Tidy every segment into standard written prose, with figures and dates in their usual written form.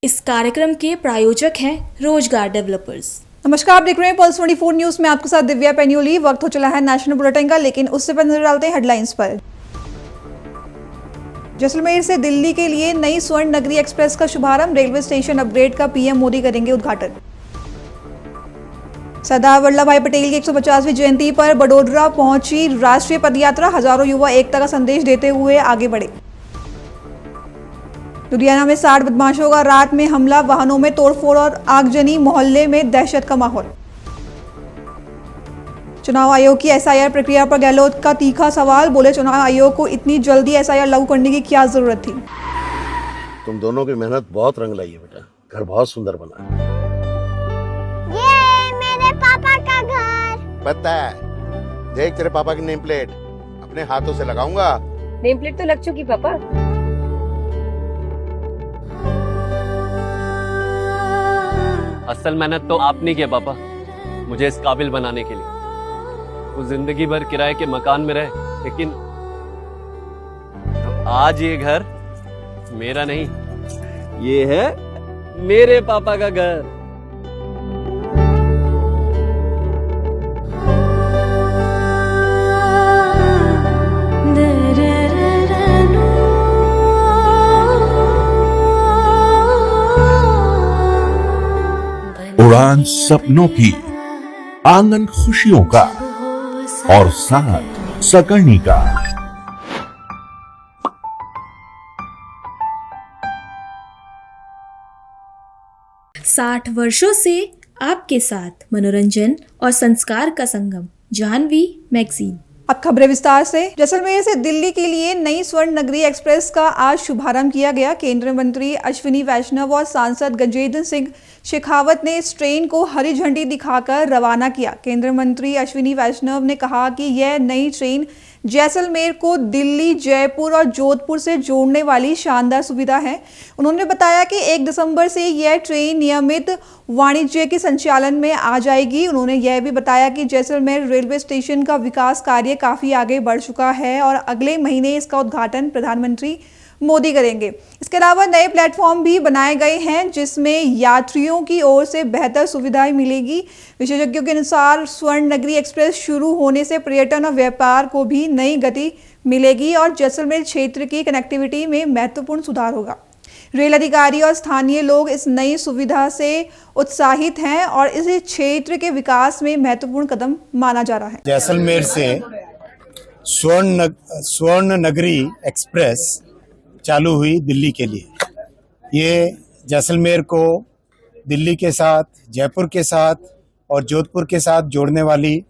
इस कार्यक्रम के प्रायोजक हैं रोजगार डेवलपर्स। नमस्कार, आप देख रहे हैं पल्स 24 न्यूज में आपके साथ दिव्या पेन्यूली। वक्त हो चला है नेशनल बुलेटिन का, लेकिन उससे पहले नजर डालते हैं हेडलाइंस पर। जैसलमेर से दिल्ली के लिए नई स्वर्ण नगरी एक्सप्रेस का शुभारंभ, रेलवे स्टेशन अपग्रेड का पीएम मोदी करेंगे उद्घाटन। सरदार वल्लभ भाई पटेल की 150वीं जयंती पर बड़ोदरा पहुंची राष्ट्रीय पदयात्रा, हजारों युवा एकता का संदेश देते हुए आगे बढ़े। लुधियाना में 60 बदमाशों का रात में हमला, वाहनों में तोड़फोड़ और आगजनी, मोहल्ले में दहशत का माहौल। चुनाव आयोग की एसआईआर प्रक्रिया पर गहलोत का तीखा सवाल, बोले चुनाव आयोग को इतनी जल्दी एसआईआर लागू करने की क्या जरूरत थी। तुम दोनों की मेहनत बहुत रंग लाई है बेटा, घर बहुत सुंदर बना है। ये मेरे पापा का घर। पता है, देख तेरे पापा की नेम प्लेट अपने हाथों से लगाऊंगा। नेम प्लेट तो लग चुकी पापा। असल मेहनत तो आपने किया पापा, मुझे इस काबिल बनाने के लिए। वो जिंदगी भर किराए के मकान में रहे, लेकिन तो आज ये घर मेरा नहीं, ये है मेरे पापा का घर। उड़ान सपनों की, आंगन खुशियों का और साथ सकर्णी का। साठ वर्षों से आपके साथ मनोरंजन और संस्कार का संगम, जाह्नवी मैगजीन। अब खबरें विस्तार से। जैसलमेर से दिल्ली के लिए नई स्वर्ण नगरी एक्सप्रेस का आज शुभारंभ किया गया। केंद्रीय मंत्री अश्विनी वैष्णव और सांसद गजेंद्र सिंह शेखावत ने इस ट्रेन को हरी झंडी दिखाकर रवाना किया। केंद्रीय मंत्री अश्विनी वैष्णव ने कहा कि यह नई ट्रेन जैसलमेर को दिल्ली, जयपुर और जोधपुर से जोड़ने वाली शानदार सुविधा है। उन्होंने बताया कि 1 दिसंबर से यह ट्रेन नियमित वाणिज्य के संचालन में आ जाएगी। उन्होंने यह भी बताया कि जैसलमेर रेलवे स्टेशन का विकास कार्य काफ़ी आगे बढ़ चुका है और अगले महीने इसका उद्घाटन प्रधानमंत्री मोदी करेंगे। इसके अलावा नए प्लेटफॉर्म भी बनाए गए हैं, जिसमें यात्रियों की ओर से बेहतर सुविधाएं मिलेगी। विशेषज्ञों के अनुसार स्वर्ण नगरी एक्सप्रेस शुरू होने से पर्यटन और व्यापार को भी नई गति मिलेगी और जैसलमेर क्षेत्र की कनेक्टिविटी में महत्वपूर्ण सुधार होगा। रेल अधिकारी और स्थानीय लोग इस नई सुविधा से उत्साहित हैं और इस क्षेत्र के विकास में महत्वपूर्ण कदम माना जा रहा है। जैसलमेर से स्वर्ण नगरी एक्सप्रेस चालू हुई दिल्ली के लिए। ये जैसलमेर को दिल्ली के साथ, जयपुर के साथ और जोधपुर के साथ जोड़ने वाली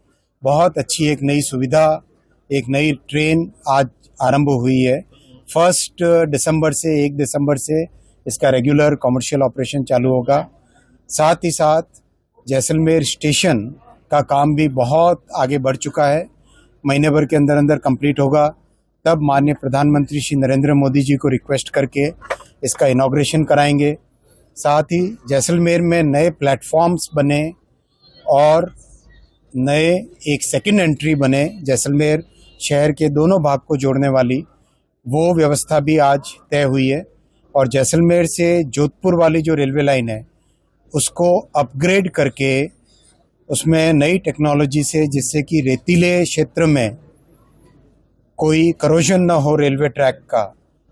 बहुत अच्छी एक नई सुविधा, एक नई ट्रेन आज आरंभ हुई है। 1 दिसंबर से इसका रेगुलर कमर्शियल ऑपरेशन चालू होगा। साथ ही साथ जैसलमेर स्टेशन का काम भी बहुत आगे बढ़ चुका है, महीने भर के अंदर अंदर कंप्लीट होगा। तब माननीय प्रधानमंत्री श्री नरेंद्र मोदी जी को रिक्वेस्ट करके इसका इनॉग्रेशन कराएंगे। साथ ही जैसलमेर में नए प्लेटफॉर्म्स बने और नए एक सेकंड एंट्री बने, जैसलमेर शहर के दोनों भाग को जोड़ने वाली, वो व्यवस्था भी आज तय हुई है। और जैसलमेर से जोधपुर वाली जो रेलवे लाइन है उसको अपग्रेड करके उसमें नई टेक्नोलॉजी से, जिससे कि रेतीले क्षेत्र में कोई करोजन ना हो रेलवे ट्रैक का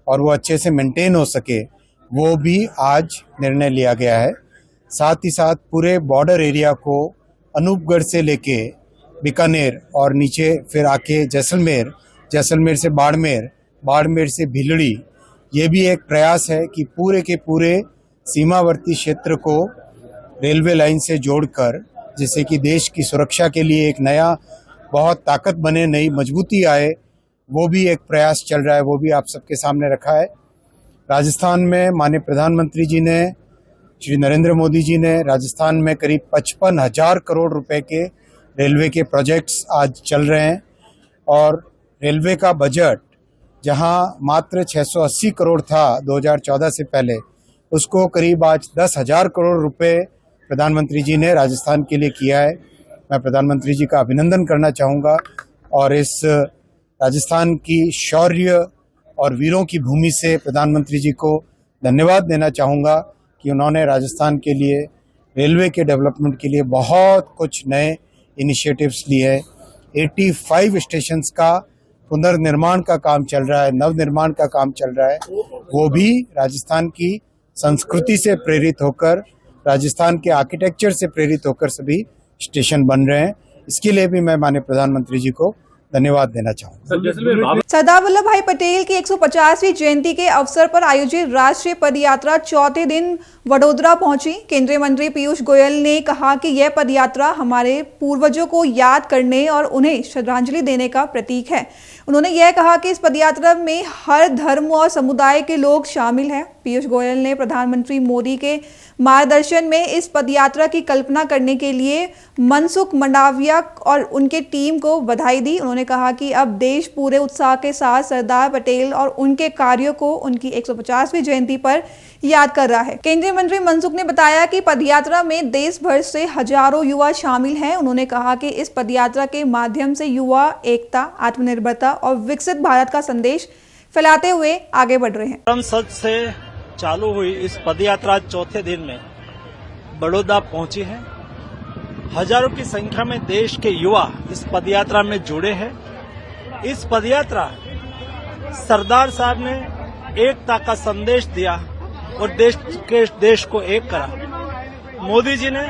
और वो अच्छे से मेंटेन हो सके, वो भी आज निर्णय लिया गया है। साथ ही साथ पूरे बॉर्डर एरिया को अनूपगढ़ से लेके बीकानेर और नीचे फिर आके जैसलमेर से बाड़मेर, बाड़मेर से भिलड़ी, ये भी एक प्रयास है कि पूरे के पूरे सीमावर्ती क्षेत्र को रेलवे लाइन से जोड़कर, जिससे कि देश की सुरक्षा के लिए एक नया बहुत ताकत बने, नई मजबूती आए, वो भी एक प्रयास चल रहा है, वो भी आप सबके सामने रखा है। राजस्थान में माननीय प्रधानमंत्री जी ने, श्री नरेंद्र मोदी जी ने राजस्थान में करीब 55,000 करोड़ रुपए के रेलवे के प्रोजेक्ट्स आज चल रहे हैं और रेलवे का बजट जहां मात्र 680 करोड़ था 2014 से पहले, उसको करीब आज 10,000 करोड़ रुपए प्रधानमंत्री जी ने राजस्थान के लिए किया है। मैं प्रधानमंत्री जी का अभिनंदन करना चाहूँगा और इस राजस्थान की शौर्य और वीरों की भूमि से प्रधानमंत्री जी को धन्यवाद देना चाहूँगा कि उन्होंने राजस्थान के लिए रेलवे के डेवलपमेंट के लिए बहुत कुछ नए इनिशिएटिव्स लिए हैं। 85 स्टेशंस का पुनर्निर्माण का काम चल रहा है, नवनिर्माण का काम चल रहा है। वो भी राजस्थान की संस्कृति से प्रेरित होकर, राजस्थान के आर्किटेक्चर से प्रेरित होकर सभी स्टेशन बन रहे हैं। इसके लिए भी मैं माननीय प्रधानमंत्री जी को धन्यवाद देना चाहूँगा। सरदार वल्लभ भाई पटेल की 150वीं जयंती के अवसर पर आयोजित राष्ट्रीय पदयात्रा चौथे दिन वडोदरा पहुंची। केंद्रीय मंत्री पीयूष गोयल ने कहा कि यह पदयात्रा हमारे पूर्वजों को याद करने और उन्हें श्रद्धांजलि देने का प्रतीक है। उन्होंने यह कहा कि इस पदयात्रा में हर धर्म और समुदाय के लोग शामिल हैं। पीयूष गोयल ने प्रधानमंत्री मोदी के मार्गदर्शन में इस पदयात्रा की कल्पना करने के लिए मनसुख मंडाविया और उनके टीम को बधाई दी। उन्होंने कहा कि अब देश पूरे उत्साह के साथ सरदार पटेल और उनके कार्यों को उनकी 150वीं जयंती पर याद कर रहा है। केंद्रीय मंत्री मनसुख ने बताया कि पदयात्रा में देश भर से हजारों युवा शामिल हैं। उन्होंने कहा कि इस पदयात्रा के माध्यम से युवा एकता, आत्मनिर्भरता और विकसित भारत का संदेश फैलाते हुए आगे बढ़ रहे हैं। संसद से चालू हुई इस पदयात्रा चौथे दिन में बड़ौदा पहुंची है। हजारों की संख्या में देश के युवा इस पदयात्रा में जुड़े हैं। इस पदयात्रा सरदार साहब ने एकता का संदेश दिया और देश को एक करा। मोदी जी ने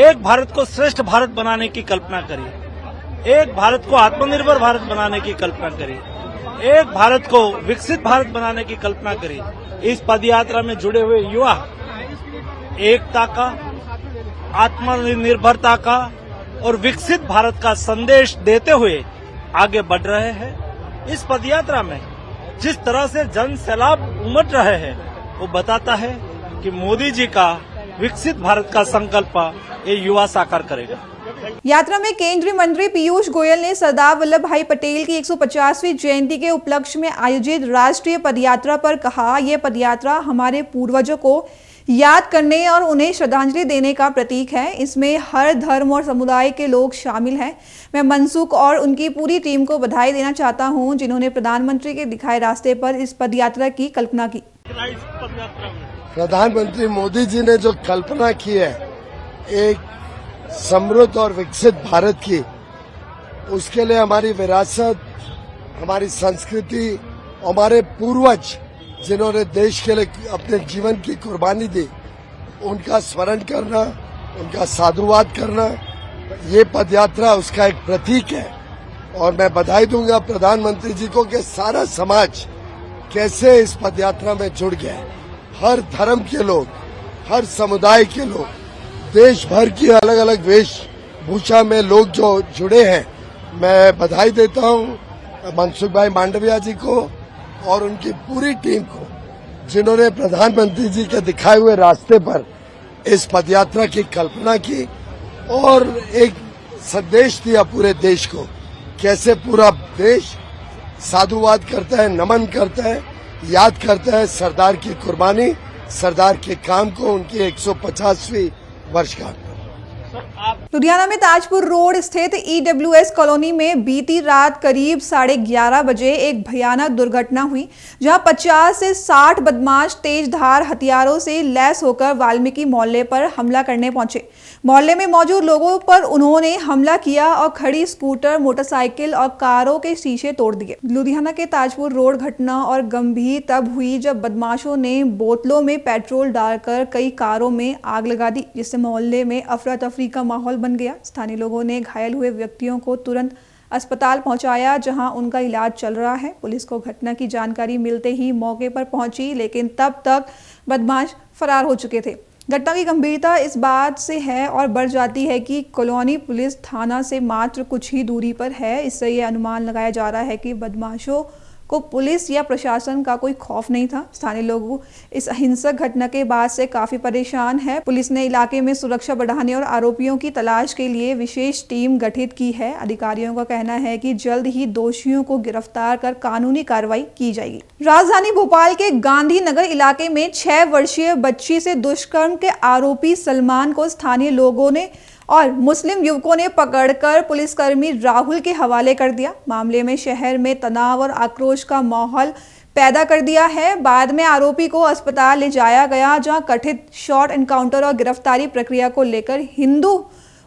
एक भारत को श्रेष्ठ भारत बनाने की कल्पना करी, एक भारत को आत्मनिर्भर भारत बनाने की कल्पना करी, एक भारत को विकसित भारत बनाने की कल्पना करी। इस पदयात्रा में जुड़े हुए युवा एकता का, आत्मनिर्भरता का और विकसित भारत का संदेश देते हुए आगे बढ़ रहे हैं। इस पदयात्रा में जिस तरह से जन सैलाब उमड़ रहे हैं वो बताता है कि मोदी जी का विकसित भारत का संकल्प ये युवा साकार करेगा। यात्रा में केंद्रीय मंत्री पीयूष गोयल ने सरदार वल्लभ भाई पटेल की 150वीं जयंती के उपलक्ष्य में आयोजित राष्ट्रीय पदयात्रा पर कहा, यह पदयात्रा हमारे पूर्वजों को याद करने और उन्हें श्रद्धांजलि देने का प्रतीक है। इसमें हर धर्म और समुदाय के लोग शामिल हैं। मैं मनसुख और उनकी पूरी टीम को बधाई देना चाहता हूं, जिन्होंने प्रधानमंत्री के दिखाए रास्ते पर इस पदयात्रा की कल्पना की। प्रधानमंत्री मोदी जी ने जो कल्पना की है एक समृद्ध और विकसित भारत की, उसके लिए हमारी विरासत, हमारी संस्कृति, हमारे पूर्वज जिन्होंने देश के लिए अपने जीवन की कुर्बानी दी, उनका स्मरण करना, उनका साधुवाद करना, ये पदयात्रा उसका एक प्रतीक है। और मैं बधाई दूंगा प्रधानमंत्री जी को कि सारा समाज कैसे इस पदयात्रा में जुड़ गया है। हर धर्म के लोग, हर समुदाय के लोग, देश भर की अलग अलग वेशभूषा में लोग जो जुड़े हैं, मैं बधाई देता हूं मनसुख भाई मांडविया जी को और उनकी पूरी टीम को, जिन्होंने प्रधानमंत्री जी के दिखाए हुए रास्ते पर इस पदयात्रा की कल्पना की और एक संदेश दिया पूरे देश को, कैसे पूरा देश साधुवाद करता है, नमन करता है, याद करता है सरदार की कुर्बानी, सरदार के काम को, उनकी 150वीं वर्षगांठ। लुधियाना में ताजपुर रोड स्थित EWS कॉलोनी में बीती रात करीब 11:30 बजे एक भयानक दुर्घटना हुई, जहां 50 से 60 बदमाश तेज धार हथियारों से लैस होकर वाल्मीकि मोहल्ले पर हमला करने पहुंचे। मोहल्ले में मौजूद लोगों पर उन्होंने हमला किया और खड़ी स्कूटर, मोटरसाइकिल और कारों के शीशे तोड़ दिए। लुधियाना के ताजपुर रोड घटना और गंभीर तब हुई जब बदमाशों ने बोतलों में पेट्रोल डालकर कई कारों में आग लगा दी, जिससे मोहल्ले में अफरा तफरी का माहौल बन गया। स्थानीय लोगों ने घायल हुए व्यक्तियों को तुरंत अस्पताल पहुंचाया, जहां उनका इलाज चल रहा है। पुलिस को घटना की जानकारी मिलते ही मौके पर पहुंची, लेकिन तब तक बदमाश फरार हो चुके थे। घटना की गंभीरता इस बात से है और बढ़ जाती है कि कॉलोनी पुलिस थाना से मात्र कुछ ही दूरी पर है। इससे यह अनुमान लगाया जा रहा है कि बदमाशों को पुलिस या प्रशासन का कोई खौफ नहीं था। स्थानीय लोग इस हिंसक घटना के बाद से काफी परेशान है। पुलिस ने इलाके में सुरक्षा बढ़ाने और आरोपियों की तलाश के लिए विशेष टीम गठित की है। अधिकारियों का कहना है कि जल्द ही दोषियों को गिरफ्तार कर कानूनी कार्रवाई की जाएगी। राजधानी भोपाल के गांधी नगर इलाके में 6 वर्षीय बच्ची से दुष्कर्म के आरोपी सलमान को स्थानीय लोगों ने और मुस्लिम युवकों ने पकड़कर पुलिसकर्मी राहुल के हवाले कर दिया। मामले में शहर में तनाव और आक्रोश का माहौल पैदा कर दिया है। बाद में आरोपी को अस्पताल ले जाया गया, जहां कथित शॉर्ट एनकाउंटर और गिरफ्तारी प्रक्रिया को लेकर हिंदू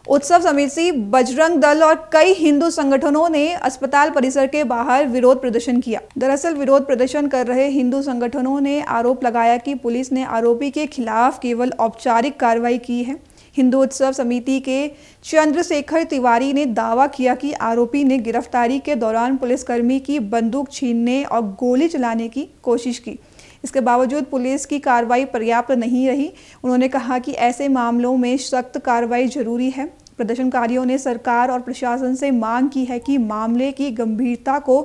उत्सव समिति, बजरंग दल और कई हिंदू संगठनों ने अस्पताल परिसर के बाहर विरोध प्रदर्शन किया। दरअसल विरोध प्रदर्शन कर रहे हिंदू संगठनों ने आरोप लगाया कि पुलिस ने आरोपी के खिलाफ केवल औपचारिक कार्रवाई की है। हिंदू उत्सव समिति के चंद्रशेखर तिवारी ने दावा किया कि आरोपी ने गिरफ्तारी के दौरान पुलिसकर्मी की बंदूक छीनने और गोली चलाने की कोशिश की। इसके बावजूद पुलिस की कार्रवाई पर्याप्त नहीं रही। उन्होंने कहा कि ऐसे मामलों में सख्त कार्रवाई जरूरी है। प्रदर्शनकारियों ने सरकार और प्रशासन से मांग की है कि मामले की गंभीरता को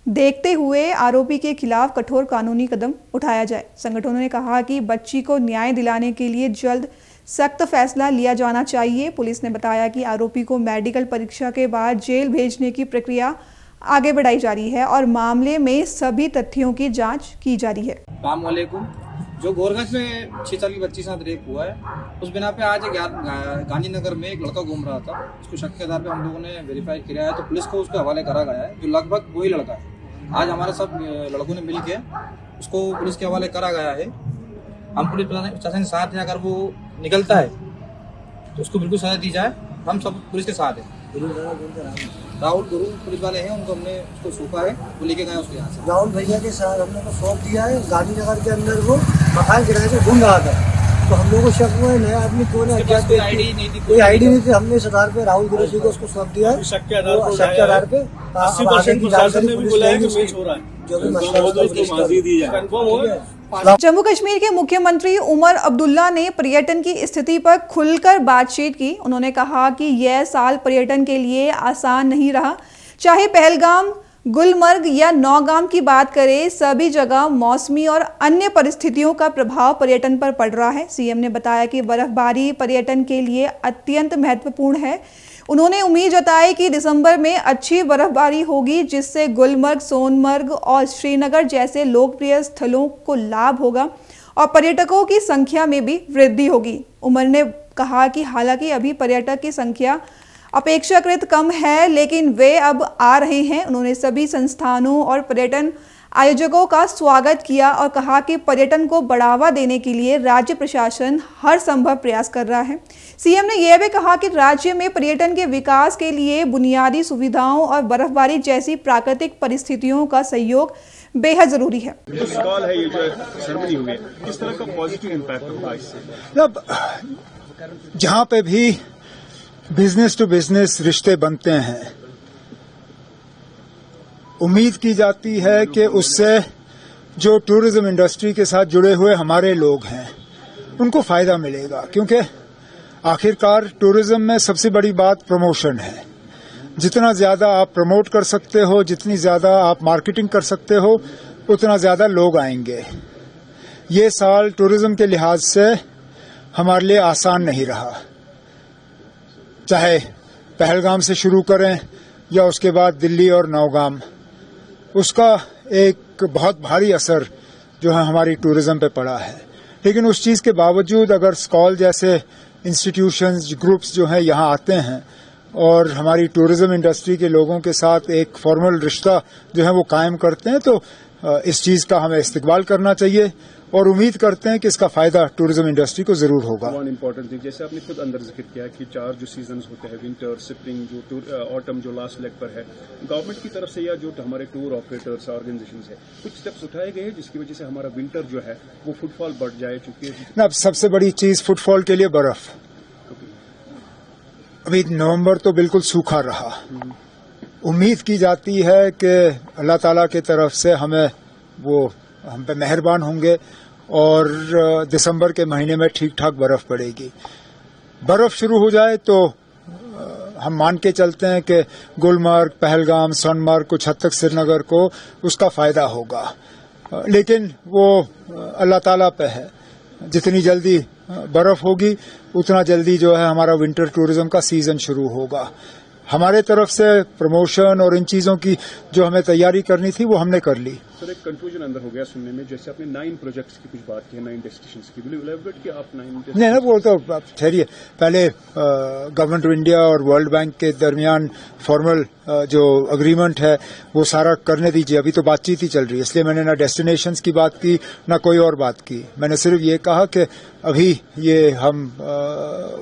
देखते हुए आरोपी के खिलाफ कठोर कानूनी कदम उठाया जाए। संगठनों ने कहा कि बच्ची को न्याय दिलाने के लिए जल्द सख्त फैसला लिया जाना चाहिए। पुलिस ने बताया कि आरोपी को मेडिकल परीक्षा के बाद जेल भेजने की प्रक्रिया आगे बढ़ाई जा रही है और मामले में सभी तथ्यों की जांच की जा रही है। अस्सलामुअलैकुम। जो गोरगंज में 6 साल की बच्ची के साथ रेप हुआ है, उस बिना पे आज गांधीनगर में एक लड़का घूम रहा था। उसको शक के आधार पे हम लोगों ने वेरीफाई किया है तो पुलिस को उसके हवाले करा गया है, जो लगभग वही लड़का है। आज हमारे सब लड़कों ने मिल के उसको पुलिस के हवाले करा गया है। हम पुलिस प्रशासन के साथ हैं। अगर वो निकलता है तो उसको बिल्कुल सजा दी जाए। हम सब पुलिस के साथ हैं। राहुल गुरु पुलिस वाले हैं, उनको हमने उसको सौंपा है, वो लेके गए उसके यहाँ से। राहुल भैया के साथ हमने को सौंप दिया है। गांधीनगर के अंदर वो मकान किराए पे घूम रहा था, तो हम लोगों को शक हुआ नया आदमी कौन है, कोई आईडी नहीं थी। हमने इस आधार पे राहुल गुरु जी को उसको सौंप दिया है। शक के आधार पे 80% प्रशासन ने भी बोला है कि मैच हो रहा है, जो भी मसला जम्मू कश्मीर के मुख्यमंत्री उमर अब्दुल्ला ने पर्यटन की स्थिति पर खुलकर बातचीत की। उन्होंने कहा कि यह साल पर्यटन के लिए आसान नहीं रहा। चाहे पहलगाम, गुलमर्ग या नौगाम की बात करें, सभी जगह मौसमी और अन्य परिस्थितियों का प्रभाव पर्यटन पर पड़ रहा है। सीएम ने बताया कि बर्फबारी पर्यटन के लिए अत्यंत महत्वपूर्ण है। उन्होंने उम्मीद जताई कि दिसंबर में अच्छी बर्फबारी होगी, जिससे गुलमर्ग, सोनमर्ग और श्रीनगर जैसे लोकप्रिय स्थलों को लाभ होगा और पर्यटकों की संख्या में भी वृद्धि होगी। उमर ने कहा कि हालांकि अभी पर्यटक की संख्या अपेक्षाकृत कम है, लेकिन वे अब आ रहे हैं। उन्होंने सभी संस्थानों और पर्यटन आयोजकों का स्वागत किया और कहा कि पर्यटन को बढ़ावा देने के लिए राज्य प्रशासन हर संभव प्रयास कर रहा है। सीएम ने यह भी कहा कि राज्य में पर्यटन के विकास के लिए बुनियादी सुविधाओं और बर्फबारी जैसी प्राकृतिक परिस्थितियों का सहयोग बेहद जरूरी है। जो स्टॉल है, ये जो सेरेमनी हुई है, किस तरह का पॉजिटिव इम्पैक्ट होगा इससे? अब जहाँ पे भी बिजनेस टू बिजनेस रिश्ते बनते हैं, उम्मीद की जाती है कि उससे जो टूरिज्म इंडस्ट्री के साथ जुड़े हुए हमारे लोग हैं उनको फायदा मिलेगा, क्योंकि आखिरकार टूरिज्म में सबसे बड़ी बात प्रमोशन है। जितना ज्यादा आप प्रमोट कर सकते हो, जितनी ज्यादा आप मार्केटिंग कर सकते हो, उतना ज्यादा लोग आएंगे। ये साल टूरिज्म के लिहाज से हमारे लिए आसान नहीं रहा। चाहे पहलगाम से शुरू करें या उसके बाद दिल्ली और नौगाम, उसका एक बहुत भारी असर जो है हमारी टूरिज्म पे पड़ा है। लेकिन उस चीज के बावजूद अगर स्कॉल जैसे इंस्टीट्यूशंस, ग्रुप्स जो हैं यहाँ आते हैं और हमारी टूरिज्म इंडस्ट्री के लोगों के साथ एक फॉर्मल रिश्ता जो है वो कायम करते हैं, तो इस चीज का हमें इस्तेमाल करना चाहिए और उम्मीद करते हैं कि इसका फायदा टूरिज्म इंडस्ट्री को जरूर होगा। वन इम्पोर्टेंट थिंग, जैसे आपने खुद अंदर जिक्र किया कि 4 जो सीजन्स होते हैं, विंटर, स्प्रिंग, जो ऑटम जो लास्ट लेग पर है, गवर्नमेंट की तरफ से या जो हमारे टूर ऑपरेटर्स ऑर्गेनाइजेशंस है, कुछ स्टेप्स उठाए गए हैं जिसकी वजह से हमारा विंटर जो है वो फुटफॉल बढ़ जाए? चूंकि ना सबसे बड़ी चीज फुटफॉल के लिए बर्फ। अभी नवंबर तो बिल्कुल सूखा रहा। उम्मीद की जाती है कि अल्लाह ताला की तरफ से हमें वो हम पे मेहरबान होंगे और दिसंबर के महीने में ठीक ठाक बर्फ पड़ेगी। बर्फ शुरू हो जाए तो हम मान के चलते हैं कि गुलमर्ग, पहलगाम, सोनमर्ग, कुछ हद तक श्रीनगर को उसका फायदा होगा। लेकिन वो अल्लाह ताला पे है। जितनी जल्दी बर्फ होगी उतना जल्दी जो है हमारा विंटर टूरिज्म का सीजन शुरू होगा। हमारे तरफ से प्रमोशन और इन चीजों की जो हमें तैयारी करनी थी वो हमने कर ली। सर, एक कंफ्यूजन अंदर हो गया सुनने में, जैसे आपने 9 प्रोजेक्ट्स की कुछ बात की है, 9 डेस्टिनेशंस की, विल यू एलैबोरेट कि आप 9 नहीं ना, वो तो ठहरिए, पहले गवर्नमेंट ऑफ इंडिया और वर्ल्ड बैंक के दरमियान फॉर्मल जो अग्रीमेंट है वो सारा करने दीजिए, अभी तो बातचीत ही चल रही है, इसलिए मैंने ना डेस्टिनेशंस की बात की ना कोई और बात की। मैंने सिर्फ ये कहा कि अभी ये हम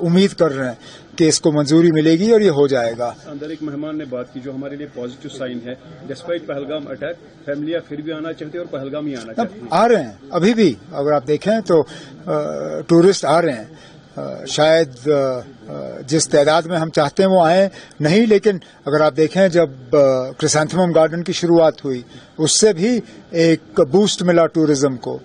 उम्मीद कर रहे हैं कि इसको मंजूरी मिलेगी और ये हो जाएगा। अंदर एक मेहमान ने बात की जो हमारे लिए पॉजिटिव साइन है, डिस्पाइट पहलगाम अटैक फैमिलियां फिर भी आना चाहती है और पहलगाम ही आना चाहती है। आ रहे हैं अभी भी, अगर आप देखें तो टूरिस्ट आ रहे हैं, शायद जिस तादाद में हम चाहते हैं वो आए नहीं, लेकिन अगर आप देखें जब क्रिसैंथेमम गार्डन की शुरुआत हुई उससे भी एक बूस्ट मिला टूरिज्म को,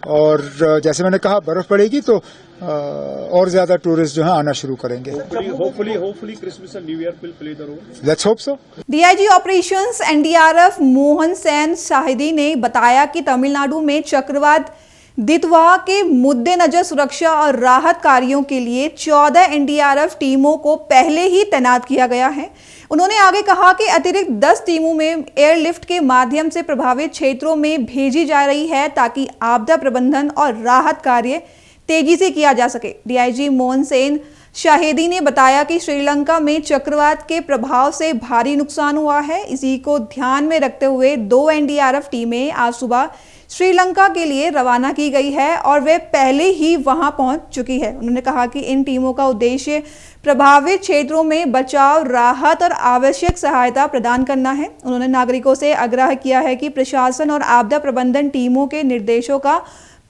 और जैसे मैंने कहा बर्फ पड़ेगी तो और ज्यादा टूरिस्ट जो है आना शुरू करेंगे। Hopefully Christmas and New Year will play the role. Let's hope so. DIG operations NDRF Mohan Sen Shahidi ने बताया कि तमिलनाडु में चक्रवात दितवा के मद्देनजर सुरक्षा और राहत कार्यों के लिए 14 एनडीआरएफ टीमों को पहले ही तैनात किया गया है। उन्होंने आगे कहा कि अतिरिक्त 10 टीमों में एयरलिफ्ट के माध्यम से प्रभावित क्षेत्रों में भेजी जा रही है ताकि आपदा प्रबंधन और राहत कार्य तेजी से किया जा सके। डीआईजी मोहन सेन शाहिदी ने बताया कि श्रीलंका में चक्रवात के प्रभाव से भारी नुकसान हुआ है। इसी को ध्यान में रखते हुए 2 एनडीआरएफ टीमें आज सुबह श्रीलंका के लिए रवाना की गई है और वे पहले ही वहां पहुंच चुकी है। उन्होंने कहा कि इन टीमों का उद्देश्य प्रभावित क्षेत्रों में बचाव, राहत और आवश्यक सहायता प्रदान करना है। उन्होंने नागरिकों से आग्रह किया है कि प्रशासन और आपदा प्रबंधन टीमों के निर्देशों का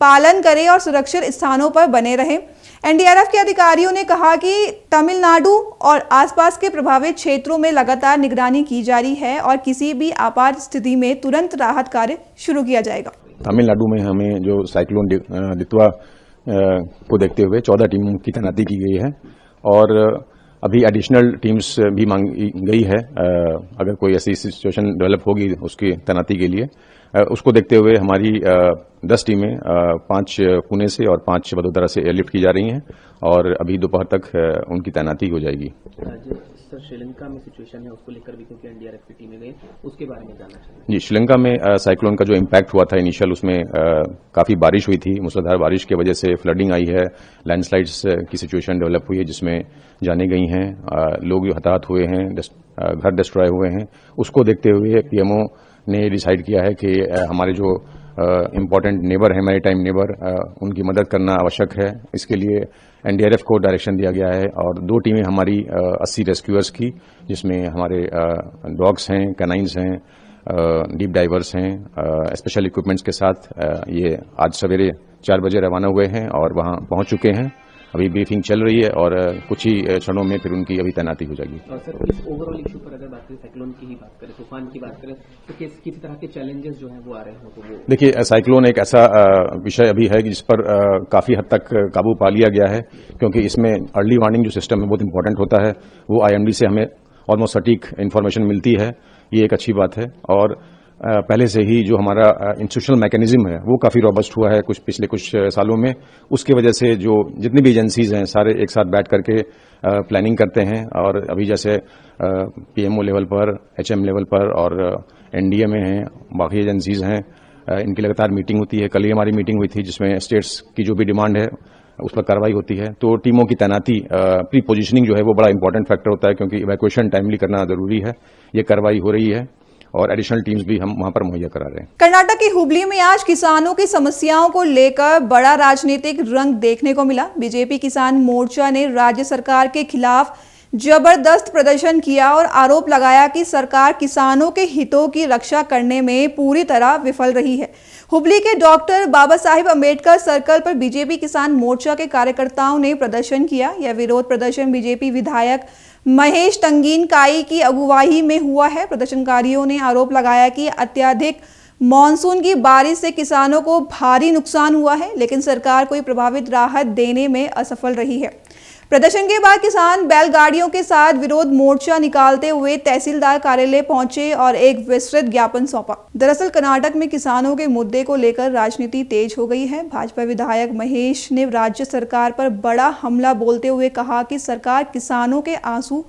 पालन करें और सुरक्षित स्थानों पर बने रहें। एनडीआरएफ के अधिकारियों ने कहा कि तमिलनाडु और आसपास के प्रभावित क्षेत्रों में लगातार निगरानी की जा रही है और किसी भी आपात स्थिति में तुरंत राहत कार्य शुरू किया जाएगा। तमिलनाडु में हमें जो साइक्लोन दितवा को देखते हुए 14 टीमों की तैनाती की गई है और अभी एडिशनल टीम्स भी मांगी गई है। अगर कोई ऐसी सिचुएशन डेवलप होगी उसकी तैनाती के लिए, उसको देखते हुए हमारी 10 टीमें 5 पुणे से और 5 वडोदरा से एयरलिफ्ट की जा रही हैं और अभी दोपहर तक उनकी तैनाती हो जाएगी। सर, श्रीलंका में सिचुएशन है उसको लेकर भी, क्योंकि एनडीआरएफ की टीमें गई, उसके बारे में जानना चाहिए। जी, श्रीलंका में साइक्लोन का जो इम्पैक्ट हुआ था इनिशियल, उसमें काफी बारिश हुई थी। मूसलाधार बारिश की वजह से फ्लडिंग आई है, लैंडस्लाइड्स की सिचुएशन डेवलप हुई है जिसमें जाने गई हैं, लोग हताहत हुए हैं, घर डिस्ट्रॉय हुए हैं। उसको देखते हुए पीएमओ ने डिसाइड किया है कि हमारे जो इम्पोर्टेंट नेबर है, मैरीटाइम नेबर, उनकी मदद करना आवश्यक है। इसके लिए एनडीआरएफ को डायरेक्शन दिया गया है और 2 टीमें हमारी 80 रेस्क्यूअर्स की, जिसमें हमारे डॉग्स हैं, कैनाइन्स हैं, डीप डाइवर्स हैं, स्पेशल इक्विपमेंट्स के साथ ये आज सवेरे 4 बजे रवाना हुए हैं और वहां पहुंच चुके हैं। अभी ब्रीफिंग चल रही है और कुछ ही क्षणों में फिर उनकी अभी तैनाती हो जाएगी। और सर, इस ओवरऑल इशू पर अगर बात करें, साइक्लोन की ही बात करें, तूफान की बात करें, तो किस तरह के चैलेंजेस जो हैं वो आ रहे हैं? तो वो देखिए, साइक्लोन एक ऐसा विषय अभी है जिस पर काफी हद तक काबू पा लिया गया है, क्योंकि इसमें अर्ली वार्निंग जो सिस्टम है बहुत इंपॉर्टेंट होता है। वो आईएमडी से हमें ऑलमोस्ट सटीक इन्फॉर्मेशन मिलती है, ये एक अच्छी बात है। और पहले से ही जो हमारा इंस्टीट्यूशनल मैकेनिज्म है वो काफी रॉबस्ट हुआ है पिछले कुछ सालों में। उसकी वजह से जो जितनी भी एजेंसीज हैं सारे एक साथ बैठ करके प्लानिंग करते हैं और अभी जैसे पीएमओ लेवल पर, एचएम लेवल पर और एनडीए में हैं, बाकी एजेंसीज हैं, इनकी लगातार मीटिंग होती है। कल ही हमारी मीटिंग हुई थी जिसमें स्टेट्स की जो भी डिमांड है उस पर कार्रवाई होती है। तो टीमों की तैनाती, प्री पोजिशनिंग जो है वो बड़ा इंपॉर्टेंट फैक्टर होता है, क्योंकि इवैक्यूएशन टाइमली करना जरूरी है। ये कार्रवाई हो रही है और एडिशनल टीम्स भी हम वहां पर मुहैया करा रहे हैं। कर्नाटक के हुबली में आज किसानों की समस्याओं को लेकर बड़ा राजनीतिक रंग देखने को मिला। बीजेपी किसान मोर्चा ने राज्य सरकार के खिलाफ जबरदस्त प्रदर्शन किया और आरोप लगाया कि सरकार किसानों के हितों की रक्षा करने में पूरी तरह विफल रही है। हुबली के डॉक्टर बाबा साहिब अम्बेडकर सर्कल पर बीजेपी किसान मोर्चा के कार्यकर्ताओं ने प्रदर्शन किया। यह विरोध प्रदर्शन बीजेपी विधायक महेश तंगीनकाई की अगुवाई में हुआ है। प्रदर्शनकारियों ने आरोप लगाया कि अत्यधिक मानसून की बारिश से किसानों को भारी नुकसान हुआ है, लेकिन सरकार कोई प्रभावित राहत देने में असफल रही है। प्रदर्शन के बाद किसान बैलगाड़ियों के साथ विरोध मोर्चा निकालते हुए तहसीलदार कार्यालय पहुंचे और एक विस्तृत ज्ञापन सौंपा। दरअसल कर्नाटक में किसानों के मुद्दे को लेकर राजनीति तेज हो गई है। भाजपा विधायक महेश ने राज्य सरकार पर बड़ा हमला बोलते हुए कहा कि सरकार किसानों के आंसू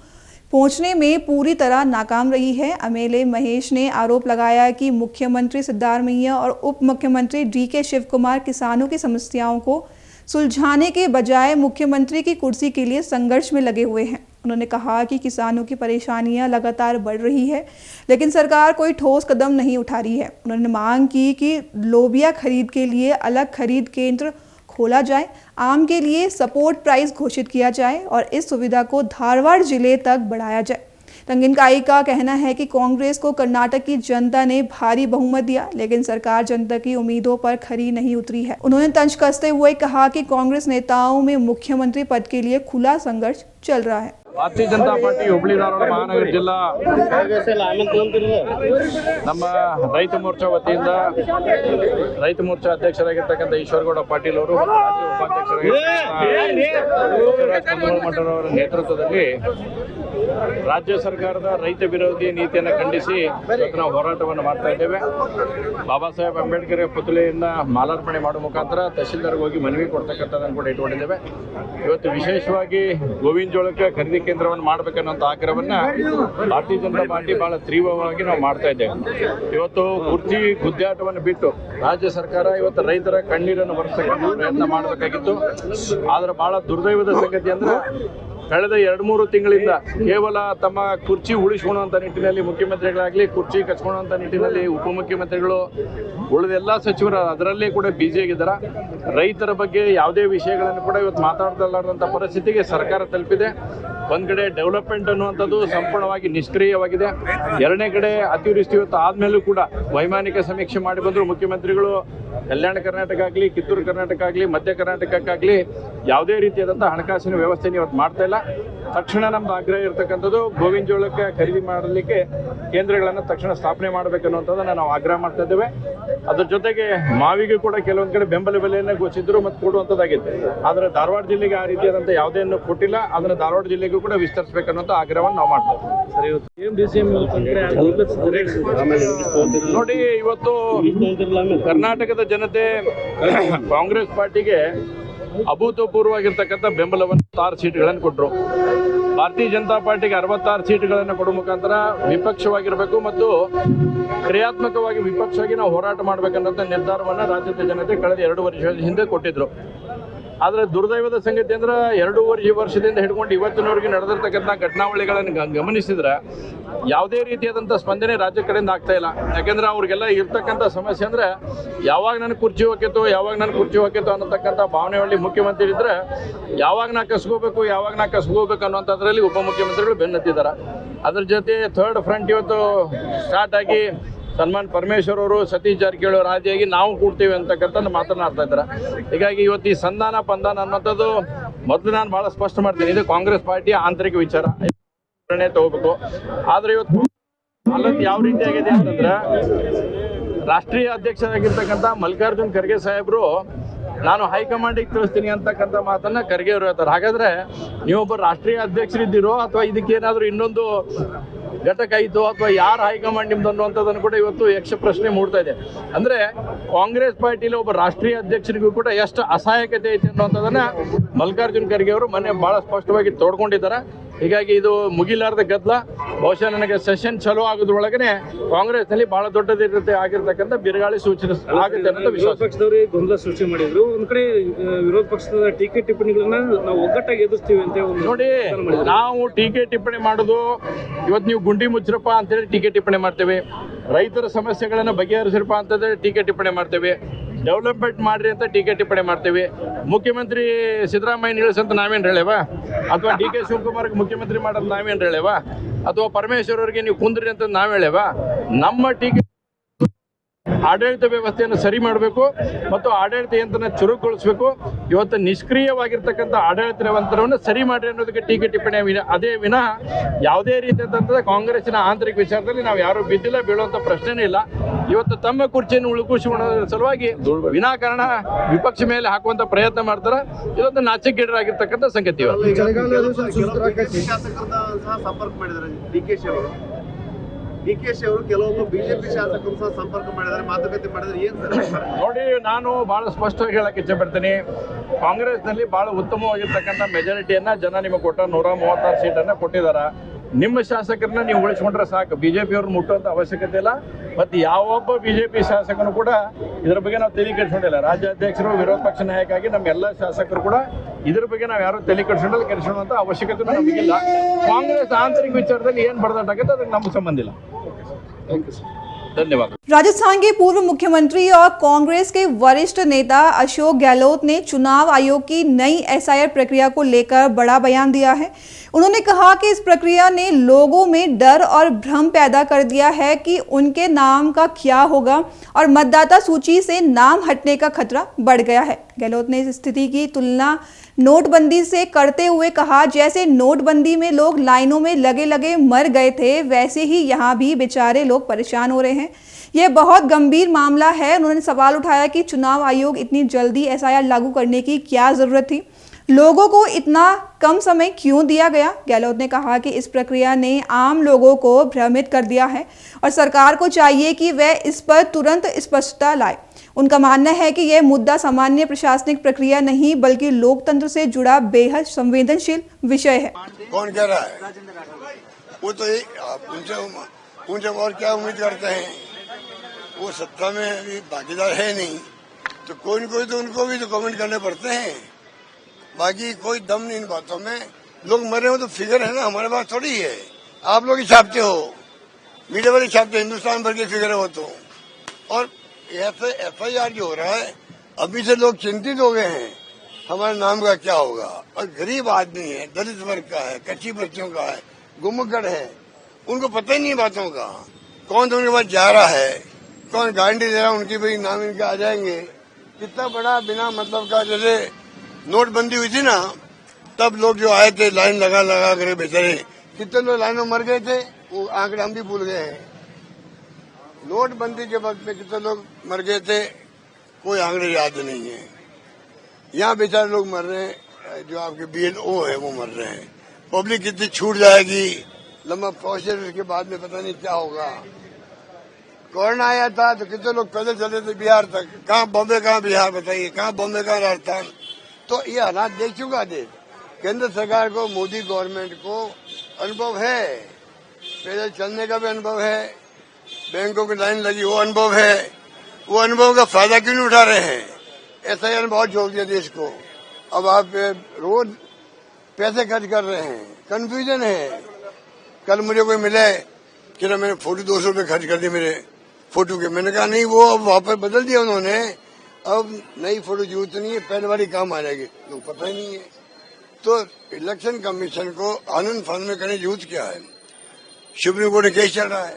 पहुंचने में पूरी तरह नाकाम रही है। एमएलए महेश ने आरोप लगाया कि मुख्यमंत्री सिद्धारमैया और उप मुख्यमंत्री डीके शिव कुमार किसानों की समस्याओं को सुलझाने के बजाय मुख्यमंत्री की कुर्सी के लिए संघर्ष में लगे हुए हैं। उन्होंने कहा कि किसानों की परेशानियां लगातार बढ़ रही है, लेकिन सरकार कोई ठोस कदम नहीं उठा रही है। उन्होंने मांग की कि लोबिया खरीद के लिए अलग खरीद केंद्र खोला जाए, आम के लिए सपोर्ट प्राइस घोषित किया जाए और इस सुविधा को धारवाड़ जिले तक बढ़ाया जाए। रंगीनकाई का कहना है कि कांग्रेस को कर्नाटक की जनता ने भारी बहुमत दिया, लेकिन सरकार जनता की उम्मीदों पर खरी नहीं उतरी है। उन्होंने तंज कसते हुए कहा कि कांग्रेस नेताओं में मुख्यमंत्री पद के लिए खुला संघर्ष चल रहा है। ಭಾರತೀಯ ಜನತಾ ಪಾರ್ಟಿ ಹುಬ್ಬಳ್ಳಿ ಧಾರವಾಡ ಮಹಾನಗರ ಜಿಲ್ಲಾ ನಮ್ಮ ರೈತ ಮೋರ್ಚಾ ವತಿಯಿಂದ ರೈತ ಮೋರ್ಚಾ ಅಧ್ಯಕ್ಷರಾಗಿರ್ತಕ್ಕಂಥ ಈಶ್ವರಗೌಡ ಪಾಟೀಲ್ ಅವರು ರಾಜ್ಯ ಉಪಾಧ್ಯಕ್ಷರಾಗಿರ್ತಕ್ಕಂಥ ಅವರ ನೇತೃತ್ವದಲ್ಲಿ ರಾಜ್ಯ ಸರ್ಕಾರದ ರೈತ ವಿರೋಧಿ ನೀತಿಯನ್ನು ಖಂಡಿಸಿ ನಾವು ಹೋರಾಟವನ್ನು ಮಾಡ್ತಾ ಇದ್ದೇವೆ. ಬಾಬಾ ಸಾಹೇಬ್ ಅಂಬೇಡ್ಕರ್ ಪುತ್ಥಳಿಯಿಂದ ಮಾಲಾರ್ಪಣೆ ಮಾಡುವ ಮುಖಾಂತರ ತಹಶೀಲ್ದಾರ್ಗೆ ಹೋಗಿ ಮನವಿ ಕೊಡ್ತಕ್ಕಂಥದ್ದನ್ನು ಕೂಡ ಇಟ್ಕೊಂಡಿದ್ದೇವೆ. ಇವತ್ತು ವಿಶೇಷವಾಗಿ ಗೋವಿನ ಜೋಳಕ್ಕೆ ಖರೀದಿ ಕೇಂದ್ರವನ್ನು ಮಾಡಬೇಕನ್ನೋಂಥ ಆಗ್ರಹವನ್ನು ಭಾರತೀಯ ಜನತಾ ಪಾರ್ಟಿ ಬಹಳ ತೀವ್ರವಾಗಿ ನಾವು ಮಾಡ್ತಾ ಇದ್ದೇವೆ. ಇವತ್ತು ಕುರ್ಚಿ ಗುದ್ದಾಟವನ್ನು ಬಿಟ್ಟು ರಾಜ್ಯ ಸರ್ಕಾರ ಇವತ್ತು ರೈತರ ಕಣ್ಣೀರನ್ನು ಒರೆಸ್ತಕ್ಕಂಥ ಪ್ರಯತ್ನ ಮಾಡಬೇಕಾಗಿತ್ತು. ಆದರೆ ಬಹಳ ದುರ್ದೈವದ ಸಂಗತಿ ಅಂದ್ರೆ ಕಳೆದ 2-3 ತಿಂಗಳಿಂದ ಕೇವಲ ತಮ್ಮ ಕುರ್ಚಿ ಉಳಿಸ್ಕೊಳ್ಳುವಂಥ ನಿಟ್ಟಿನಲ್ಲಿ ಮುಖ್ಯಮಂತ್ರಿಗಳಾಗಲಿ, ಕುರ್ಚಿ ಕಚ್ಕೊಳ್ಳುವಂಥ ನಿಟ್ಟಿನಲ್ಲಿ ಉಪಮುಖ್ಯಮಂತ್ರಿಗಳು, ಉಳಿದೆಲ್ಲ ಸಚಿವರು ಅದರಲ್ಲೇ ಕೂಡ ಬ್ಯುಸಿ ಆಗಿದ್ದಾರೆ. ರೈತರ ಬಗ್ಗೆ ಯಾವುದೇ ವಿಷಯಗಳನ್ನು ಕೂಡ ಇವತ್ತು ಮಾತಾಡ್ದಲ್ಲಾರ್ದಂಥ ಪರಿಸ್ಥಿತಿಗೆ ಸರ್ಕಾರ ತಲುಪಿದೆ. ಒಂದು ಕಡೆ ಡೆವಲಪ್ಮೆಂಟ್ ಅನ್ನುವಂಥದ್ದು ಸಂಪೂರ್ಣವಾಗಿ ನಿಷ್ಕ್ರಿಯವಾಗಿದೆ. ಎರಡನೇ ಕಡೆ ಅತಿವೃಷ್ಟಿ ಇವತ್ತು ಆದಮೇಲೂ ಕೂಡ ವೈಮಾನಿಕ ಸಮೀಕ್ಷೆ ಮಾಡಿ ಬಂದರು ಮುಖ್ಯಮಂತ್ರಿಗಳು ಕಲ್ಯಾಣ ಕರ್ನಾಟಕ ಆಗಲಿ, ಕಿತ್ತೂರು ಕರ್ನಾಟಕ ಆಗಲಿ, ಮಧ್ಯ ಕರ್ನಾಟಕಕ್ಕಾಗಲಿ ಯಾವುದೇ ರೀತಿಯಾದಂಥ ಹಣಕಾಸಿನ ವ್ಯವಸ್ಥೆನ ಇವತ್ತು ಮಾಡ್ತಾ ಇಲ್ಲ. ತಕ್ಷಣ ನಮ್ದು ಆಗ್ರಹ ಇರತಕ್ಕಂಥದ್ದು ಗೋವಿನ ಜೋಳಕ್ಕೆ ಖರೀದಿ ಮಾಡಲಿಕ್ಕೆ ಕೇಂದ್ರಗಳನ್ನು ತಕ್ಷಣ ಸ್ಥಾಪನೆ ಮಾಡಬೇಕನ್ನುವಂಥದ್ದನ್ನು ನಾವು ಆಗ್ರಹ ಮಾಡ್ತಾ ಇದ್ದೇವೆ. ಅದ್ರ ಜೊತೆಗೆ ಮಾವಿಗೆ ಕೂಡ ಕೆಲವೊಂದು ಕಡೆ ಬೆಂಬಲ ಬೆಲೆಯನ್ನು ಘೋಷಿಸಿದ್ರು ಮತ್ತು ಕೊಡುವಂಥದ್ದಾಗಿದೆ. ಆದರೆ ಧಾರವಾಡ ಜಿಲ್ಲೆಗೆ ಆ ರೀತಿಯಾದಂಥ ಯಾವುದೇನು ಕೊಟ್ಟಿಲ್ಲ. ಅದನ್ನು ಧಾರವಾಡ ಜಿಲ್ಲೆಗೂ ಕೂಡ ವಿಸ್ತರಿಸಬೇಕನ್ನುವಂಥ ಆಗ್ರಹವನ್ನು ನಾವು ಮಾಡ್ತಾ ಇದ್ದೇವೆ. ನೋಡಿ, ಇವತ್ತು ಕರ್ನಾಟಕದ ಜನತೆ ಕಾಂಗ್ರೆಸ್ ಪಾರ್ಟಿಗೆ ಅಭೂತಪೂರ್ವವಾಗಿರ್ತಕ್ಕಂಥ ಬೆಂಬಲವನ್ನು 6 ಸೀಟ್ಗಳನ್ನು ಕೊಟ್ಟರು. ಭಾರತೀಯ ಜನತಾ ಪಾರ್ಟಿಗೆ 66 ಸೀಟ್ಗಳನ್ನು ಕೊಡುವ ಮುಖಾಂತರ ವಿಪಕ್ಷವಾಗಿರಬೇಕು ಮತ್ತು ಕ್ರಿಯಾತ್ಮಕವಾಗಿ ವಿಪಕ್ಷವಾಗಿ ನಾವು ಹೋರಾಟ ಮಾಡಬೇಕನ್ನೋ ನಿರ್ಧಾರವನ್ನು ರಾಜ್ಯದ ಜನತೆ ಕಳೆದ 2 ವರ್ಷದ ಹಿಂದೆ ಕೊಟ್ಟಿದ್ರು. ಆದರೆ ದುರ್ದೈವದ ಸಂಗತಿ ಅಂದ್ರೆ 2 ವರ್ಷದಿಂದ ಹಿಡ್ಕೊಂಡು ಇವತ್ತಿನವರೆಗೆ ನಡೆದಿರ್ತಕ್ಕಂಥ ಘಟನಾವಳಿಗಳನ್ನು ಗಮನಿಸಿದ್ರೆ ಯಾವುದೇ ರೀತಿಯಾದಂಥ ಸ್ಪಂದನೆ ರಾಜ್ಯ ಕಡೆಯಿಂದ ಆಗ್ತಾ ಇಲ್ಲ. ಯಾಕೆಂದ್ರೆ ಅವ್ರಿಗೆಲ್ಲ ಇರ್ತಕ್ಕಂಥ ಸಮಸ್ಯೆ ಅಂದ್ರೆ ಯಾವಾಗ ನನ್ನ ಕುರ್ಚಿ ಹೋಗ್ಯತೋ ಅನ್ನತಕ್ಕಂಥ ಭಾವನೆಯಲ್ಲಿ ಮುಖ್ಯಮಂತ್ರಿ ಇದ್ರೆ ಯಾವಾಗ ನಾ ಕಸ್ಕೋಬೇಕು ಅನ್ನೋಂಥದ್ರಲ್ಲಿ ಉಪಮುಖ್ಯಮಂತ್ರಿಗಳು ಬೆನ್ನತ್ತಿದ್ದಾರೆ. ಅದ್ರ ಜೊತೆ ಥರ್ಡ್ ಫ್ರಂಟ್ ಇವತ್ತು ಸ್ಟಾರ್ಟ್ ಆಗಿ ಸನ್ಮಾನ್ ಪರಮೇಶ್ವರ್ ಅವರು, ಸತೀಶ್ ಜಾರಕಿಹೊಳಿ ಅವರು ಆದಿಯಾಗಿ ನಾವು ಕೂಡ್ತೀವಿ ಅಂತಕ್ಕಂಥದ್ದು ಮಾತನಾಡ್ತಾ ಇದ್ದಾರೆ. ಹೀಗಾಗಿ ಇವತ್ತು ಈ ಸಂಧಾನ ಪಂಧಾನ ಅನ್ನೋಂಥದ್ದು ಮೊದಲು ನಾನು ಭಾಳ ಸ್ಪಷ್ಟ ಮಾಡ್ತೀನಿ, ಇದು ಕಾಂಗ್ರೆಸ್ ಪಾರ್ಟಿಯ ಆಂತರಿಕ ವಿಚಾರ ತಗೋಬೇಕು. ಆದರೆ ಇವತ್ತು ಹಾಲತ್ ಯಾವ ರೀತಿ ಆಗಿದೆ ಅಂತಂದ್ರೆ ರಾಷ್ಟ್ರೀಯ ಅಧ್ಯಕ್ಷರಾಗಿರ್ತಕ್ಕಂಥ ಮಲ್ಲಿಕಾರ್ಜುನ್ ಖರ್ಗೆ ಸಾಹೇಬರು ನಾನು ಹೈಕಮಾಂಡಿಗೆ ತಿಳಿಸ್ತೀನಿ ಅಂತಕ್ಕಂಥ ಮಾತನ್ನ ಖರ್ಗೆ ಅವರು ಹೇಳ್ತಾರೆ. ಹಾಗಾದ್ರೆ ನೀವೊಬ್ಬ ರಾಷ್ಟ್ರೀಯ ಅಧ್ಯಕ್ಷರಿದ್ದೀರೋ ಅಥವಾ ಇದಕ್ಕೇನಾದರೂ ಇನ್ನೊಂದು ಘಟಕ ಇತ್ತು ಅಥವಾ ಯಾರು ಹೈಕಮಾಂಡ್ ನಿಮ್ದು ಅನ್ನುವಂಥದ್ದನ್ನು ಕೂಡ ಇವತ್ತು ಯಕ್ಷ ಪ್ರಶ್ನೆ ಮೂಡ್ತಾ ಇದೆ. ಅಂದರೆ ಕಾಂಗ್ರೆಸ್ ಪಾರ್ಟಿಲಿ ಒಬ್ಬ ರಾಷ್ಟ್ರೀಯ ಅಧ್ಯಕ್ಷರಿಗೂ ಕೂಡ ಎಷ್ಟು ಅಸಹಾಯಕತೆ ಐತೆ ಅನ್ನುವಂಥದ್ದನ್ನು ಮಲ್ಲಿಕಾರ್ಜುನ್ ಖರ್ಗೆ ಅವರು ಮೊನ್ನೆ ಭಾಳ ಸ್ಪಷ್ಟವಾಗಿ ತೋಡ್ಕೊಂಡಿದ್ದಾರೆ. ಹೀಗಾಗಿ ಇದು ಮುಗಿಲಾರದ ಗದ್ದಲ. ಬಹುಶಃ ನನಗೆ ಸೆಷನ್ ಚಲೋ ಆಗೋದ್ರೊಳಗನೆ ಕಾಂಗ್ರೆಸ್ನಲ್ಲಿ ಬಹಳ ದೊಡ್ಡದಿರುತ್ತೆ ಆಗಿರ್ತಕ್ಕಂಥ ಬಿರುಗಾಳಿ ಸೂಚನೆ ಆಗುತ್ತೆ ಅನ್ನೋ ವಿಶ್ವಾಸ. ಪಕ್ಷದವರೇ ಗೊಂದಲ ಸೃಷ್ಟಿ ಮಾಡಿದ್ರು. ಒಂದ್ ಕಡೆ ವಿರೋಧ ಪಕ್ಷದ ಟೀಕೆ ಟಿಪ್ಪಣಿಗಳನ್ನ ನಾವು ಒಗ್ಗಟ್ಟಾಗಿ ಎದುರಿಸ್ತೀವಿ ಅಂತ ನೋಡಿ, ನಾವು ಟೀಕೆ ಟಿಪ್ಪಣಿ ಮಾಡೋದು ಇವತ್ತು ನೀವು ಗುಂಡಿ ಮುಚ್ಚರಪ್ಪ ಅಂತೇಳಿ ಟೀಕೆ ಟಿಪ್ಪಣಿ ಮಾಡ್ತೇವೆ. ರೈತರ ಸಮಸ್ಯೆಗಳನ್ನು ಬಗೆಹರಿಸ್ರಪ್ಪ ಅಂತಂದ್ರೆ ಟೀಕೆ ಟಿಪ್ಪಣಿ ಮಾಡ್ತೇವೆ. ಡೆವಲಪ್ಮೆಂಟ್ ಮಾಡ್ರಿ ಅಂತ ಟೀಕೆ ಟಿಪ್ಪಣಿ ಮಾಡ್ತೇವೆ. ಮುಖ್ಯಮಂತ್ರಿ ಸಿದ್ದರಾಮಯ್ಯ ನಿಲ್ಲಿಸಂತ ನಾವೇನು ಹೇಳೇವಾ? ಅಥವಾ ಡಿ ಕೆ ಶಿವಕುಮಾರ್ಗೆ ಮುಖ್ಯಮಂತ್ರಿ ಮಾಡೋದು ನಾವೇನು ಹೇಳೇವಾ? ಅಥವಾ ಪರಮೇಶ್ವರ್ ಅವರಿಗೆ ನೀವು ಕುಂದ್ರಿ ಅಂತ ನಾವು ಹೇಳೇವಾ? ನಮ್ಮ ಟೀಕೆ ಆಡಳಿತ ವ್ಯವಸ್ಥೆಯನ್ನು ಸರಿ ಮಾಡಬೇಕು ಮತ್ತು ಆಡಳಿತ ಯಂತ್ರನ ಚುರುಕುಗೊಳಿಸಬೇಕು. ಇವತ್ತು ನಿಷ್ಕ್ರಿಯವಾಗಿರ್ತಕ್ಕಂಥ ಆಡಳಿತ ಯಂತ್ರವನ್ನು ಸರಿ ಮಾಡಿ ಅನ್ನೋದಕ್ಕೆ ಟೀಕೆ ಟಿಪ್ಪಣಿ ಅದೇ ವಿನಃ ಯಾವುದೇ ರೀತಿಯಾದಂಥ ಕಾಂಗ್ರೆಸ್ಸಿನ ಆಂತರಿಕ ವಿಚಾರದಲ್ಲಿ ನಾವು ಯಾರು ಬಿದ್ದಿಲ್ಲ, ಬೀಳುವಂಥ ಪ್ರಶ್ನೆನೇ ಇಲ್ಲ. ಇವತ್ತು ತಮ್ಮ ಕುರ್ಚಿಯನ್ನು ಉಳುಕುಸಿಕೊಳ್ಳೋದ್ರ ಸಲುವಾಗಿ ವಿನಾಕಾರಣ ವಿಪಕ್ಷ ಮೇಲೆ ಹಾಕುವಂಥ ಪ್ರಯತ್ನ ಮಾಡ್ತಾರೆ. ಇದೊಂದು ನಾಚಿಕೆಗೇಡರಾಗಿರ್ತಕ್ಕಂಥ ಸಂಗತಿ. ಸಂಪರ್ಕ ಮಾಡಿದ್ದಾರೆ ಡಿ ಕೆ ಶಿ ಅವರು, ಕೆಲವೊಂದು ಬಿಜೆಪಿ ಶಾಸಕರು ಸಹ ಸಂಪರ್ಕ ಮಾಡಿದ್ದಾರೆ, ಮಾತುಕತೆ ಮಾಡಿದ್ದಾರೆ. ಏನ್ ನೋಡಿ, ನಾನು ಬಹಳ ಸ್ಪಷ್ಟವಾಗಿ ಹೇಳಕ್ಕೆ ಇಚ್ಛೆ ಪಡ್ತೀನಿ. ಕಾಂಗ್ರೆಸ್ನಲ್ಲಿ ಬಹಳ ಉತ್ತಮವಾಗಿರ್ತಕ್ಕಂಥ ಮೆಜಾರಿಟಿಯನ್ನ ಜನ ನಿಮಗೆ ಕೊಟ್ಟ 136 ಸೀಟನ್ನು ಕೊಟ್ಟಿದ್ದಾರೆ. ನಿಮ್ಮ ಶಾಸಕರನ್ನ ನೀವು ಉಳಿಸ್ಕೊಂಡ್ರೆ ಸಾಕು. ಬಿಜೆಪಿ ಅವ್ರನ್ನ ಮುಟ್ಟುವಂತ ಅವಶ್ಯಕತೆ ಇಲ್ಲ. ಮತ್ತು ಯಾವೊಬ್ಬ ಬಿಜೆಪಿ ಶಾಸಕನು ಕೂಡ ಇದರ ಬಗ್ಗೆ ನಾವು ತಲೆ ಕೆಡಿಸ್ಕೊಂಡಿಲ್ಲ. ರಾಜ್ಯಾಧ್ಯಕ್ಷರು, ವಿರೋಧ ಪಕ್ಷ ನಾಯಕ ಆಗಿ ನಮ್ಮ ಎಲ್ಲ ಶಾಸಕರು ಕೂಡ ಇದ್ರ ಬಗ್ಗೆ ನಾವು ಯಾರು ತಲೆ ಕೆಡಿಸ್ಕೊಳ್ಳುವಂತ ಅವಶ್ಯಕತೆ ನಮಗಿಲ್ಲ. ಕಾಂಗ್ರೆಸ್ ಆಂತರಿಕ ವಿಚಾರದಲ್ಲಿ ಏನು ಬಡದಾಟಕ್ಕೆ ಅದಕ್ಕೆ ನಮ್ಗೆ ಸಂಬಂಧ ಇಲ್ಲ. धन्यवाद। राजस्थान के पूर्व मुख्यमंत्री और कांग्रेस के वरिष्ठ नेता अशोक गहलोत ने चुनाव आयोग की नई एसआईआर प्रक्रिया को लेकर बड़ा बयान दिया है। उन्होंने कहा कि इस प्रक्रिया ने लोगों में डर और भ्रम पैदा कर दिया है कि उनके नाम का क्या होगा और मतदाता सूची से नाम हटने का खतरा बढ़ गया है। गहलोत ने इस स्थिति की तुलना नोटबंदी से करते हुए कहा, जैसे नोटबंदी में लोग लाइनों में लगे लगे मर गए थे, वैसे ही यहाँ भी बेचारे लोग परेशान हो रहे हैं। यह बहुत गंभीर मामला है। उन्होंने सवाल उठाया कि चुनाव आयोग इतनी जल्दी एसआईआर लागू करने की क्या जरूरत थी, लोगों को इतना कम समय क्यों दिया गया। गहलोत ने कहा कि इस प्रक्रिया ने आम लोगों को भ्रमित कर दिया है और सरकार को चाहिए कि वह इस पर तुरंत स्पष्टता लाए। उनका मानना है कि यह मुद्दा सामान्य प्रशासनिक प्रक्रिया नहीं बल्कि लोकतंत्र से जुड़ा बेहद संवेदनशील विषय है। कौन कह रहा है? वो तो उनसे और क्या उम्मीद करते हैं? वो सत्ता में अभी भागीदार है नहीं, तो कोई न कोई तो उनको भी तो कमेंट करने पड़ते हैं। बाकी कोई दम नहीं इन बातों में। लोग मरे हो तो फिगर है ना, हमारे पास थोड़ी है। आप लोग ही छापते हो, मीडिया वाले छापते, हिंदुस्तान भर की फिगर हो तो। और एफआईआर जो हो रहा है, अभी से लोग चिंतित हो गए हैं हमारे नाम का क्या होगा। और गरीब आदमी है, दलित वर्ग का है, कच्ची बच्चों का है, गुमगढ़ है, उनको पता ही नहीं बातों का। कौन तो उनके पास जा रहा है, कौन गारंटी दे रहा है उनकी भाई नाम इनके आ जाएंगे। कितना बड़ा बिना मतलब का, जैसे नोटबंदी हुई थी ना, तब लोग जो आए थे लाइन लगा लगा कर बेचारे, कितने लोग लाइनों मर गए थे, वो आंकड़े हम भी भूल गए हैं। नोटबंदी के वक्त में कितने लोग मर गए थे, कोई आंकड़े याद नहीं है। यहाँ बेचारे लोग मर रहे हैं, जो आपके BLO है वो मर रहे हैं। पब्लिक कितनी छूट जाएगी, लंबा प्रोसेस, उसके बाद में पता नहीं क्या होगा। कोरोना आया था तो कितने लोग पैदल चले थे बिहार तक, कहाँ बॉम्बे कहाँ बिहार, बताइए कहाँ बॉम्बे कहाँ राजस्थान। तो ये हालात देख चुका देश। केंद्र सरकार को, मोदी गवर्नमेंट को अनुभव है, पैदल चलने का भी अनुभव है, बैंकों की लाइन लगी वो अनुभव है। वो अनुभव का फायदा क्यों नहीं उठा रहे हैं? एसआईआर बहुत जोड़ दिया देश को। अब आप रोज पैसे खर्च कर रहे हैं, कंफ्यूजन है। कल मुझे कोई मिले कि ना मैंने फोटो 200 रुपये खर्च कर दिए मेरे फोटो के। मैंने कहा नहीं, वो अब वापस बदल दिया उन्होंने, अब नई फोटो जरूरत नहीं है, पहले वाली काम आ जाएगी। लोग पता ही नहीं है। तो इलेक्शन कमीशन को आनंद फानंद में करने जरूरत क्या है? सुप्रीम कोर्ट में केस चल रहा है,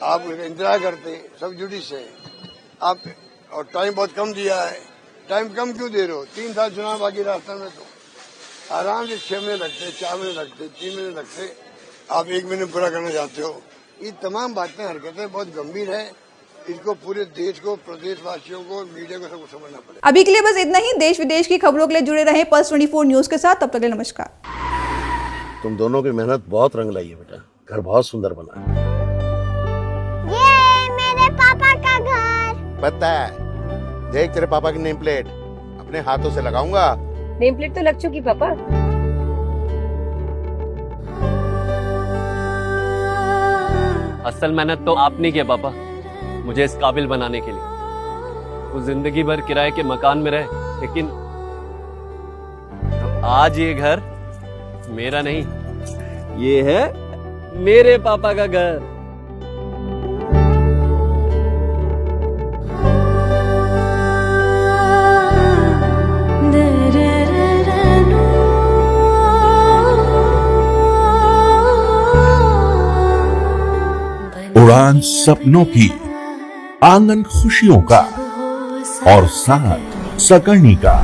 आप इंतजार करते सब जुडिस है आप, और टाइम बहुत कम दिया है। टाइम कम क्यों दे रहे हो? 3 साल चुनाव बाकी राजस्थान में, तो आराम से 6 महीने लगते, 4 महीने लगते, 3 महीने लगते, आप 1 महीने पूरा करना चाहते हो। ये तमाम बातें, हरकतें बहुत गंभीर है। इसको पूरे देश को, प्रदेशवासियों को, मीडिया को सबको समझना पड़ेगा। अभी के लिए बस इतना ही। देश विदेश की खबरों के लिए जुड़े रहे पल्स 24 न्यूज के साथ। तब तक के लिए नमस्कार। तुम दोनों की मेहनत बहुत रंग लाई है बेटा, घर बहुत सुंदर बना है। ये मेरे पापा का घर। पता है, देख तेरे पापा की नेम प्लेट अपने हाथों से लगाऊंगा। नेम प्लेट तो लग चुकी पापा। असल मेहनत तो आपने की है पापा, मुझे इस काबिल बनाने के लिए। वो जिंदगी भर किराए के मकान में रहे, लेकिन आज ये घर मेरा नहीं, ये है मेरे पापा का घर। उड़ान सपनों की, आंगन खुशियों का और साथ सकर्णी का।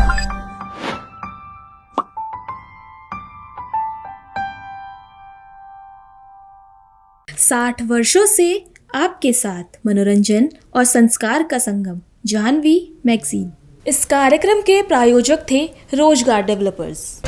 60 वर्षों से आपके साथ मनोरंजन और संस्कार का संगम, जाह्नवी मैगजीन। इस कार्यक्रम के प्रायोजक थे रोजगार डेवलपर्स।